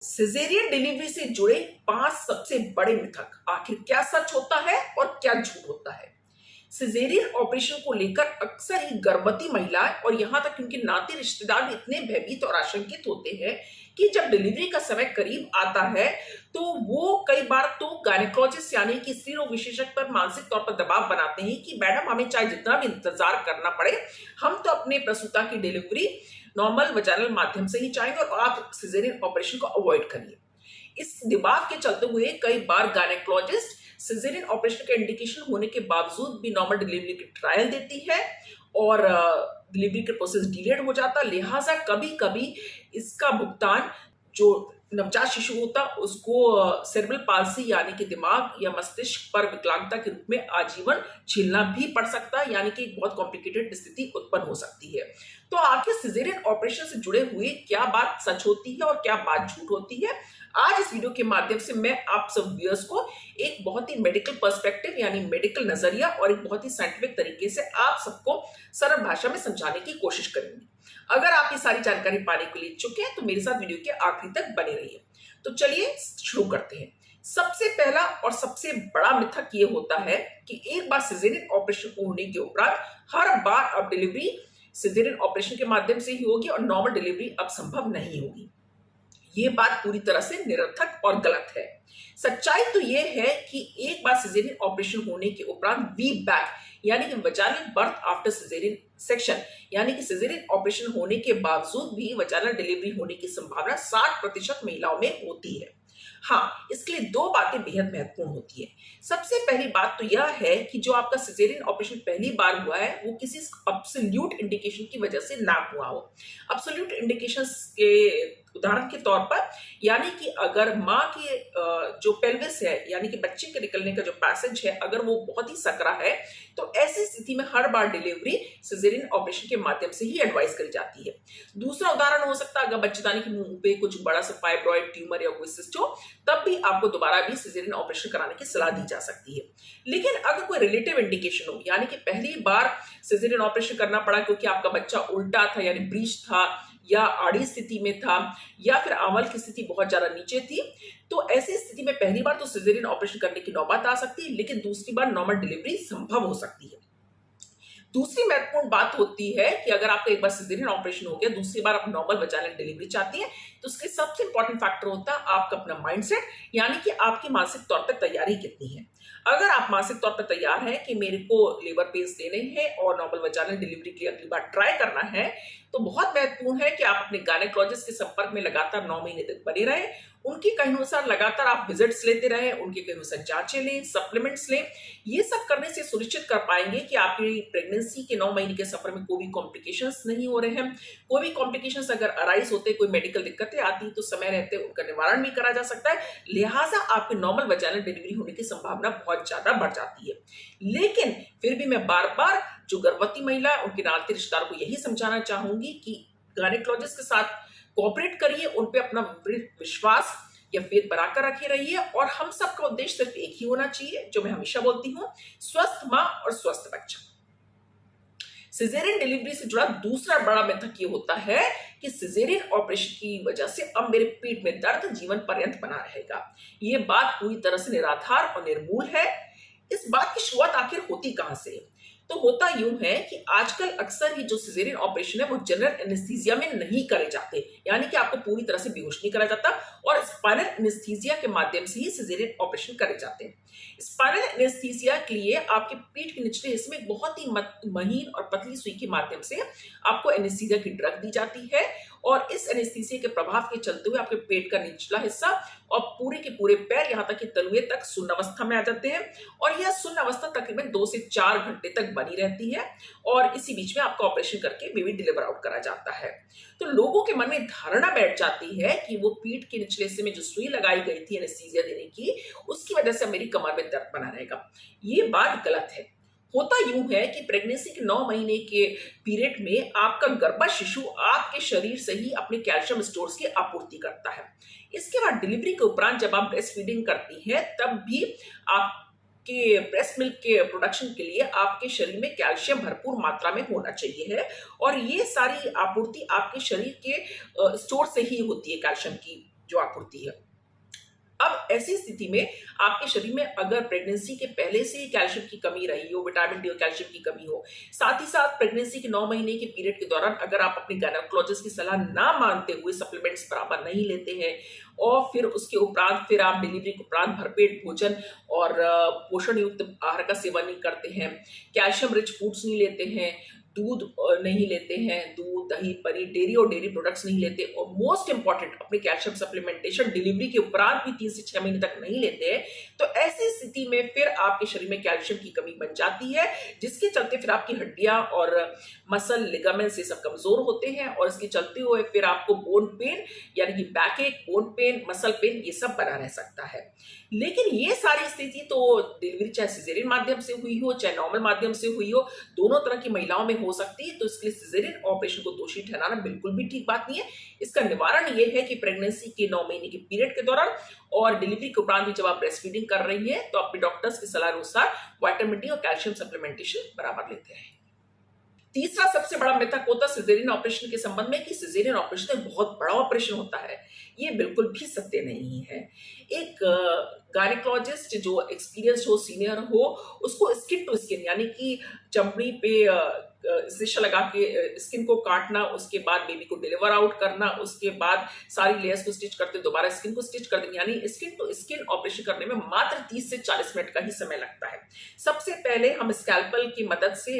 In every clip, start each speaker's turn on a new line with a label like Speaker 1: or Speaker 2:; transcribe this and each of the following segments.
Speaker 1: Caesarean delivery से जुड़े 5 सबसे बड़े मिथक, आखिर क्या सच होता है और क्या झूठ होता है। सिजेरियन ऑपरेशन को लेकर अक्सर ही गर्भवती महिलाएं और यहां तक उनके नाते रिश्तेदार भी इतने भयभीत और आशंकित होते हैं कि जब डिलीवरी का समय करीब आता है तो वो कई बार तो गायनेकोलॉजिस्ट यानी कि स्त्री रोग विशेषज्ञ पर मानसिक तौर पर दबाव बनाते हैं कि मैडम हमें चाहे जितना भी इंतजार करना पड़े, हम तो अपने प्रसूता की डिलीवरी नॉर्मल वजाइनल माध्यम से ही चाहेंगे और आप सिजेरियन ऑपरेशन को अवॉइड करिए। इस दबाव के चलते हुए कई बार गायनेकोलॉजिस्ट सिजेरियन ऑपरेशन का इंडिकेशन होने के बावजूद भी नॉर्मल डिलीवरी की ट्रायल देती है और डिलीवरी के प्रोसेस डिलेड हो जाता है। लिहाजा कभी कभी इसका भुगतान जो नवजात शिशु होता उसको सेरेब्रल पाल्सी यानी कि दिमाग या मस्तिष्क पर विकलांगता के रूप में आजीवन झेलना भी पड़ सकता है, यानी कि एक बहुत कॉम्प्लिकेटेड स्थिति उत्पन्न हो सकती है। तो आखिर सिजेरियन ऑपरेशन से जुड़े हुए क्या बात सच होती है और क्या बात झूठ होती है, आज इस वीडियो के माध्यम से मैं आप सब व्यूअर्स को एक बहुत ही मेडिकल पर्सपेक्टिव यानी मेडिकल नजरिया और एक बहुत ही साइंटिफिक तरीके से आप सबको सरल भाषा में समझाने की कोशिश करेंगे। अगर आप ये सारी जानकारी पाने के लिए इच्छुक हैं तो मेरे साथ वीडियो के आखिरी तक बने रहिए। तो चलिए शुरू करते हैं। सबसे पहला और सबसे बड़ा मिथक ये होता है कि एक बार सिजेरियन ऑपरेशन होने के उपरांत हर बार अब डिलीवरी सिजेरियन ऑपरेशन के माध्यम से ही होगी और नॉर्मल डिलीवरी अब संभव नहीं होगी। ये बात पूरी तरह से निरर्थक और गलत है। सच्चाई तो यह है कि एक बार सिजेरियन ऑपरेशन होने के उपरांत वी बैक यानी कि vaginal birth after caesarean section यानी कि सिजेरियन ऑपरेशन होने के बावजूद भी वजाइनल डिलीवरी होने की संभावना 60% महिलाओं में होती है। हाँ, इसके लिए दो बातें बेहद महत्वपूर्ण होती है। सबसे पहली बात तो यह है कि जो आपका सिजेरियन ऑपरेशन पहली बार हुआ है वो किसी एब्सोल्यूट इंडिकेशन की वजह से ना हुआ हो। एब्सोल्यूट इंडिकेशंस के उदाहरण के तौर पर यानी कि अगर माँ की जो पेल्विस है यानी कि बच्चे के निकलने का जो पैसेज है अगर वो बहुत ही सकरा है तो ऐसी स्थिति में हर बार डिलीवरी सिजेरियन ऑपरेशन के माध्यम से ही एडवाइस करी जाती है। दूसरा उदाहरण हो सकता है अगर बच्चेदानी के मुंह पे कुछ बड़ा सा फाइब्रॉइड ट्यूमर या कोई सिस्ट हो तब भी आपको दोबारा भी सिजेरियन ऑपरेशन कराने की सलाह दी जा सकती है। लेकिन अगर कोई रिलेटिव इंडिकेशन हो यानी कि पहली बार सिजेरियन ऑपरेशन करना पड़ा क्योंकि आपका बच्चा उल्टा था यानी ब्रीच था या आड़ी स्थिति में था या फिर आंवल की स्थिति बहुत ज्यादा नीचे थी, तो ऐसी स्थिति में पहली बार तो सिजेरियन ऑपरेशन करने की नौबत आ सकती है, लेकिन दूसरी बार नॉर्मल डिलीवरी संभव हो सकती है। दूसरी महत्वपूर्ण बात होती है कि अगर आपका एक बार सिजेरियन ऑपरेशन हो गया, दूसरी बार आप नॉर्मल वजाइनल डिलीवरी चाहती हैं, तो उसके सबसे इंपॉर्टेंट फैक्टर होता है आपका अपना माइंडसेट यानी कि आपकी मानसिक तौर पर तैयारी कितनी है। अगर आप मानसिक तौर पर तैयार हैं कि मेरे को लेबर पेन्स लेने हैं और नॉर्मल वजाइनल डिलीवरी के लिए अगली बार ट्राई करना है, तो बहुत महत्वपूर्ण है कि आप अपने गायनेकोलॉजिस्ट के संपर्क में लगातार 9 महीने तक बने रहें। उनके कहे अनुसार लगातार आप विजिट्स लेते रहें, उनके कहे अनुसार जांचें लें, सप्लीमेंट्स लें। ये सब करने से सुनिश्चित कर पाएंगे कि आपकी प्रेगनेंसी के 9 महीने के सफर में कोई भी कॉम्प्लिकेशंस नहीं हो रहे हैं। कोई भी कॉम्प्लिकेशंस अगर अराइज होते, कोई मेडिकल दिक्कतें आती तो समय रहते उनका निवारण भी करा जा सकता है। लिहाजा आपके नॉर्मल वजाइनल डिलीवरी होने की संभावना बहुत ज्यादा बढ़ जाती है। लेकिन फिर भी मैं बार बार जो गर्भवती महिला उनके नाते रिश्तेदारों को यही समझाना चाहूंगी कि गायनेकोलॉजिस्ट के साथ कोऑपरेट करिए, उन पे अपना विश्वास या फेथ बनाकर रखे रहिए और हम सबका उद्देश्य सिर्फ एक ही होना चाहिए जो मैं हमेशा बोलती हूँ, स्वस्थ माँ और स्वस्थ बच्चा। सिजेरियन डिलीवरी से जुड़ा दूसरा बड़ा मिथक ये होता है कि सिजेरियन ऑपरेशन की वजह से अब मेरे पेट में दर्द जीवन पर्यंत बना रहेगा। ये बात पूरी तरह से निराधार और निर्मूल है। इस बात की शुरुआत आखिर होती कहां से? तो होता यूं है कि आजकल अक्सर ही जो सिजेरियन ऑपरेशन है वो जनरल एनेस्थीसिया में नहीं करे जाते, यानी कि आपको पूरी तरह से बेहोश नहीं करा जाता और स्पाइनल एनेस्थीसिया के माध्यम से ही सिजेरियन ऑपरेशन करे जाते हैं। स्पाइनल एनेस्थीसिया के लिए आपके पीठ के निचले हिस्से में बहुत ही महीन और पतली सुई के माध्यम से आपको एनेस्थीसिया की ड्रग दी जाती है और इस एनेस्थीसिया के प्रभाव के चलते हुए आपके पेट का निचला हिस्सा और पूरे के पूरे पैर यहाँ तक कि तलुए तक सुन्न अवस्था में आ जाते हैं और यह सुन्न अवस्था तकरीबन 2 से 4 घंटे तक बनी रहती है और इसी बीच में आपका ऑपरेशन करके बेबी डिलीवर आउट करा जाता है। तो लोगों के मन में धारणा बैठ जाती है कि वो पीठ के निचले हिस्से में जो सुई लगाई गई थी एनेस्थीसिया देने की उसकी वजह से मेरी कमर में दर्द बना रहेगा। ये बात गलत है। होता यूं है कि प्रेगनेंसी के 9 महीने के पीरियड में आपका गर्भस्थ शिशु आपके शरीर से ही अपने कैल्शियम स्टोर्स की आपूर्ति करता है। इसके बाद डिलीवरी के उपरांत जब आप ब्रेस्ट फीडिंग करती हैं तब भी आपके ब्रेस्ट मिल्क के प्रोडक्शन के लिए आपके शरीर में कैल्शियम भरपूर मात्रा में होना चाहिए है और ये सारी आपूर्ति आपके शरीर के स्टोर से ही होती है कैल्शियम की। जो आपूर्ति है। अब ऐसी स्थिति में आपके शरीर में अगर प्रेगनेंसी के पहले से ही कैल्शियम की कमी रही हो, विटामिन डी और कैल्शियम की कमी हो, साथ ही साथ प्रेगनेंसी के 9 महीने के पीरियड के दौरान अगर आप अपने गायनेकोलॉजिस्ट की सलाह ना मानते हुए सप्लीमेंट्स बराबर नहीं लेते हैं और फिर उसके उपरांत फिर आप डिलीवरी के उपरांत भरपेट भोजन और पोषण युक्त आहार का सेवन नहीं करते हैं, कैल्शियम रिच फूड्स नहीं लेते हैं, दूध नहीं लेते हैं, दूध, दही, पनीर, डेयरी और डेयरी प्रोडक्ट्स नहीं लेते और मोस्ट इंपॉर्टेंट अपने कैल्शियम सप्लीमेंटेशन डिलीवरी के उपरांत भी 3 से 6 महीने तक नहीं लेते हैं, तो ऐसी स्थिति में फिर आपके शरीर में कैल्शियम की कमी बन जाती है, जिसके चलते फिर आपकी हड्डियां और मसल, लिगामेंट्स ये सब कमजोर होते हैं और इसके चलते हुए फिर आपको बोन पेन यानी कि बैक एक, बोन पेन, मसल पेन ये सब बना रह सकता है। लेकिन ये सारी स्थिति तो डिलीवरी चाहे सिजेरियन माध्यम से हुई हो चाहे नॉर्मल माध्यम से हुई हो, दोनों तरह की महिलाओं में हो सकती है, तो इसके लिए सिजेरियन ऑपरेशन को दोषी ठहराना बिल्कुल भी ठीक बात नहीं है। इसका निवारण ये है कि प्रेगनेंसी के 9 महीने के पीरियड के दौरान और डिलीवरी के उपरांत भी जब आप ब्रेस्ट फीडिंग कर रही है तो अपने डॉक्टर्स की सलाह अनुसार विटामिन डी और कैल्शियम सप्लीमेंटेशन बराबर लेते हैं। तीसरा सबसे बड़ा मिथक होता है सिजेरियन ऑपरेशन के संबंध में कि सिजेरियन ऑपरेशन एक बहुत बड़ा ऑपरेशन होता है। ये बिल्कुल भी सत्य नहीं है। एक गायनेकोलॉजिस्ट जो एक्सपीरियंस्ड हो, सीनियर हो, उसको स्किन टू स्किन यानी कि चमड़ी पे शीशा लगा के स्किन को काटना, उसके बाद बेबी को डिलीवर आउट करना, उसके बाद सारी लेयर्स को स्टिच करते दोबारा स्किन को स्टिच कर देंगे, यानी स्किन टू स्किन ऑपरेशन करने में मात्र 30 से 40 मिनट का ही समय लगता है। सबसे पहले हम स्कैल्पल की मदद से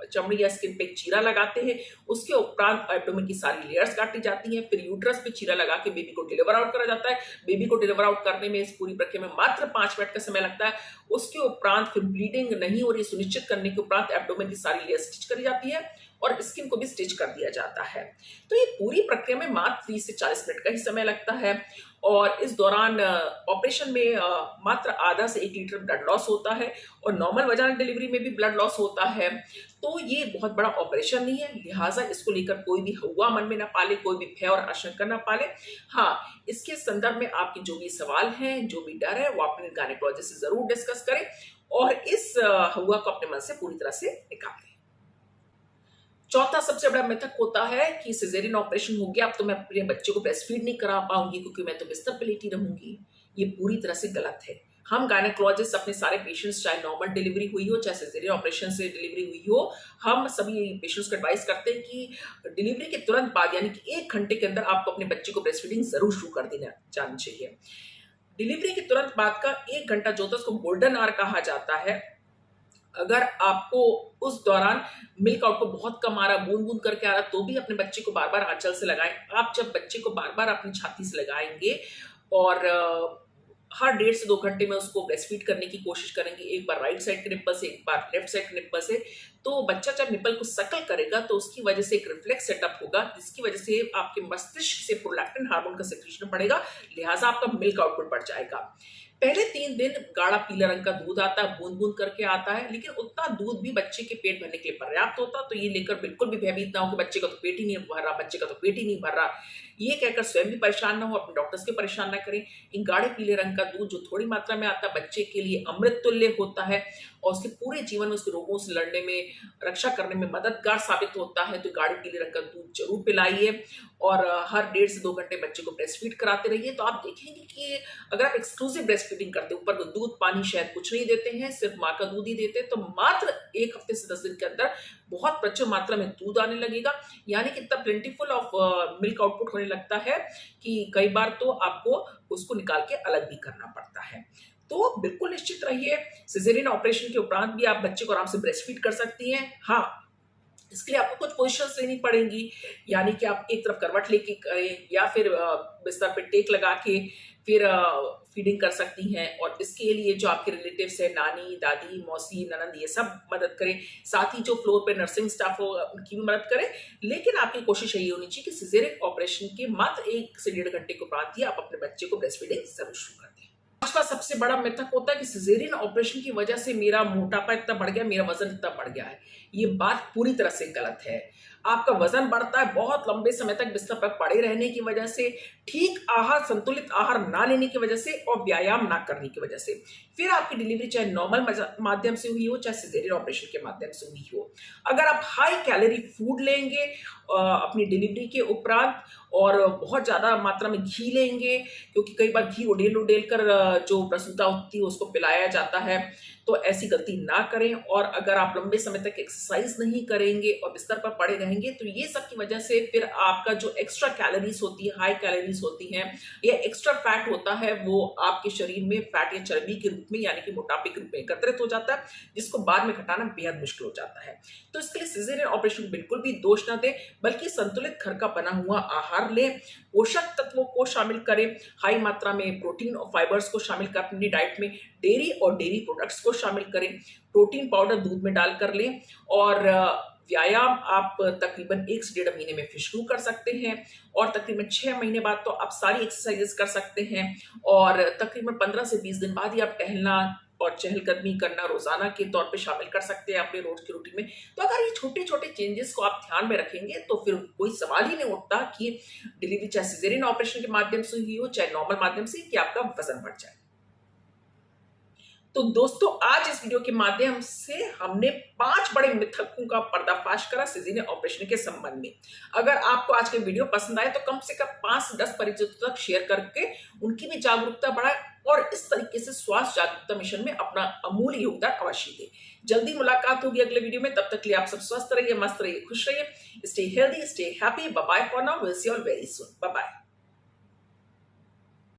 Speaker 1: चमड़ी या स्किन पे एक चीरा लगाते हैं, उसके उपरांत एब्डोमेन की सारी लेयर्स काटी जाती हैं, फिर यूट्रस पे चीरा लगा के बेबी को डिलीवर आउट करा जाता है। बेबी को डिलीवर आउट करने में इस पूरी प्रक्रिया में मात्र 5 मिनट का समय लगता है। उसके उपरांत फिर ब्लीडिंग नहीं हो रही सुनिश्चित करने के उपरांत एब्डोमेन की सारी लेयर स्टिच करी जाती है और स्किन को भी स्टिच कर दिया जाता है। तो ये पूरी प्रक्रिया में मात्र 30 से 40 मिनट का ही समय लगता है और इस दौरान ऑपरेशन में मात्र आधा से 1 लीटर ब्लड लॉस होता है और नॉर्मल वजाइनल डिलीवरी में भी ब्लड लॉस होता है। तो ये बहुत बड़ा ऑपरेशन नहीं है, लिहाजा इसको लेकर कोई भी हुआ मन में ना पाले, कोई भी भय और आशंका ना पाले। हाँ, इसके संदर्भ में आपके जो भी सवाल हैं, जो भी डर है, वो अपने गायनेकोलॉजिस्ट से जरूर डिस्कस करें और इस हुआ को अपने मन से पूरी तरह से निकाल दें। चौथा सबसे बड़ा मिथक होता है कि सिजेरियन ऑपरेशन हो गया अब तो मैं अपने बच्चे को ब्रेस्ट फीड नहीं करा पाऊंगी क्योंकि मैं तो बिस्तर पे लेटी रहूंगी। ये पूरी तरह से गलत है। हम गायनेकोलॉजिस्ट अपने सारे पेशेंट्स, चाहे नॉर्मल डिलीवरी हुई हो चाहे सिजेरियन ऑपरेशन से डिलीवरी हुई हो, हम सभी पेशेंट्स को एडवाइस करते हैं कि डिलीवरी के तुरंत बाद यानी कि 1 घंटे के अंदर आपको अपने बच्चे को ब्रेस्ट फीडिंग जरूर शुरू कर देना जानी चाहिए। डिलीवरी के तुरंत बाद का 1 घंटा जो होता है उसको गोल्डन आवर कहा जाता है। अगर आपको उस दौरान मिल्क आउटपुट बहुत कम आ रहा, बूंद बूंद करके आ रहा, तो भी अपने बच्चे को बार बार आंचल से लगाएं। आप जब बच्चे को बार बार अपनी छाती से लगाएंगे और हर 1.5 से 2 घंटे में उसको ब्रेस्ट फीड करने की कोशिश करेंगे, एक बार राइट साइड के निप्पल से, एक बार लेफ्ट साइड के निप्पल से, तो बच्चा जब निप्पल को सकल करेगा तो उसकी वजह से एक रिफ्लेक्स सेटअप होगा जिसकी वजह से आपके मस्तिष्क से प्रोलैक्टिन हार्मोन का सेक्रेशन बढ़ेगा, लिहाजा आपका मिल्क आउटपुट बढ़ जाएगा। पहले 3 दिन गाढ़ा पीला रंग का दूध आता है, बूंद बूंद करके आता है, लेकिन उतना दूध भी बच्चे के पेट भरने के लिए पर्याप्त होता, तो ये लेकर बिल्कुल भी भयभीत ना हो कि बच्चे का तो पेट ही नहीं भर रहा, बच्चे का तो पेट ही नहीं भर रहा। ये कहकर स्वयं भी परेशान ना हो, अपने डॉक्टर्स के परेशान ना करें। इन गाढ़े पीले रंग का दूध जो थोड़ी मात्रा में आता है बच्चे के लिए अमृत तुल्य होता है और उसके पूरे जीवन में उसके रोगों से लड़ने में, रक्षा करने में मददगार साबित होता है। तो गाढ़े पीले रंग का दूध जरूर पिलाइए और हर 1.5 से 2 घंटे बच्चे को ब्रेस्ट फीड कराते रहिए। तो आप देखेंगे कि अगर आप एक्सक्लूसिव ब्रेस्ट फीडिंग करते हैं, ऊपर को दूध, पानी, शहद कुछ नहीं देते हैं, सिर्फ माँ का दूध ही देते हैं, तो मात्र 1 हफ्ते से 10 दिन के अंदर बहुत प्रचुर मात्रा में दूध आने लगेगा, यानी कि इतना प्लेंटीफुल ऑफ मिल्क आउटपुट होने लगता है कि कई बार तो आपको उसको निकाल के अलग भी करना पड़ता है। तो बिल्कुल निश्चित रहिए, सिजेरियन ऑपरेशन के उपरांत भी आप बच्चे को आराम से ब्रेस्ट फीड कर सकती हैं। हाँ, इसके लिए आपको कुछ पोजीशंस लेनी पड़ेंगी, यानी कि आप एक तरफ करवट लेके करें या फिर बिस्तर पे टेक लगा के फिर फीडिंग कर सकती हैं। और इसके लिए जो आपके रिलेटिव्स है, नानी, दादी, मौसी, ननंद, ये सब मदद करें। साथ ही जो फ्लोर पे नर्सिंग स्टाफ हो उनकी भी मदद करें। लेकिन आपकी कोशिश यही होनी चाहिए कि सिजेरियन ऑपरेशन के मात्र 1 से 1.5 घंटे के उपरांत ही आप अपने बच्चे को ब्रेस्ट फीडिंग जरूर शुरू कर दें। पांचवा सबसे बड़ा मिथक होता है कि सिजेरियन ऑपरेशन की वजह से मेरा मोटापा इतना बढ़ गया, मेरा वजन इतना बढ़ गया है। ये बात पूरी तरह से गलत है। आपका वजन बढ़ता है बहुत लंबे समय तक बिस्तर पर पड़े रहने की वजह से, ठीक आहार, संतुलित आहार ना लेने की वजह से और व्यायाम ना करने की वजह से। फिर आपकी डिलीवरी चाहे नॉर्मल माध्यम से हुई हो चाहे सिजेरियन ऑपरेशन के माध्यम से हुई हो। अगर आप हाई कैलोरी फूड लेंगे अपनी डिलीवरी के उपरांत और बहुत ज्यादा मात्रा में घी लेंगे, क्योंकि कई बार घी उडेल उडेल कर जो प्रसूता होती है उसको पिलाया जाता है, तो ऐसी गलती ना करें। और अगर आप लंबे समय तक एक्सरसाइज नहीं करेंगे और बिस्तर पर पड़े रहेंगे तो ये सब की वजह से फिर आपका जो एक्स्ट्रा कैलोरीज होती है, हाई कैलोरीज होती हैं या एक्स्ट्रा फैट होता है, वो आपके शरीर में फैट या चर्बी के रूप में यानी कि मोटापे के रूप में एकत्रित हो जाता है, जिसको बाद में घटाना बेहद मुश्किल हो जाता है। तो इसके लिए सिजेरियन ऑपरेशन बिल्कुल भी दोष ना दें, बल्कि संतुलित घर का बना हुआ आहार लें, पोषक तत्वों को शामिल करें, हाई मात्रा में प्रोटीन और फाइबर्स को शामिल कर अपनी डाइट में, डेयरी और डेयरी प्रोडक्ट्स को शामिल करें, प्रोटीन पाउडर दूध में डालकर लें और व्यायाम आप तकरीबन 1 से 1.5 महीने में शुरू कर सकते हैं और तकरीबन 6 महीने बाद तो आप सारी एक्सरसाइजेस कर सकते हैं और तकरीबन 15 से 20 दिन बाद ही आप टहलना और चहलकदमी करना रोजाना के तौर पे शामिल कर सकते हैं अपने रोज की रूटीन में। तो अगर ये छोटे छोटे चेंजेस को आप ध्यान में रखेंगे तो फिर कोई सवाल ही नहीं उठता कि डिलीवरी चाहे सिजेरियन ऑपरेशन के माध्यम से हुई हो चाहे नॉर्मल माध्यम से, कि आपका वजन बढ़ जाए। तो दोस्तों आज इस वीडियो के माध्यम से हमने 5 बड़े मिथकों का पर्दाफाश करा सिजेरियन ऑपरेशन के संबंध में। अगर आपको आज के वीडियो पसंद आए तो कम से कम 5 से 10 परिचितों तक शेयर करके उनकी भी जागरूकता बढ़ाए और इस तरीके से स्वास्थ्य जागरूकता मिशन में अपना अमूल्य योगदान अवश्य दे। जल्दी मुलाकात होगी अगले वीडियो में, तब तक के लिए आप सब स्वस्थ रहिए, मस्त रहिए, खुश रहिए, stay healthy, stay happy, bye bye for now, will see you all very soon, bye bye.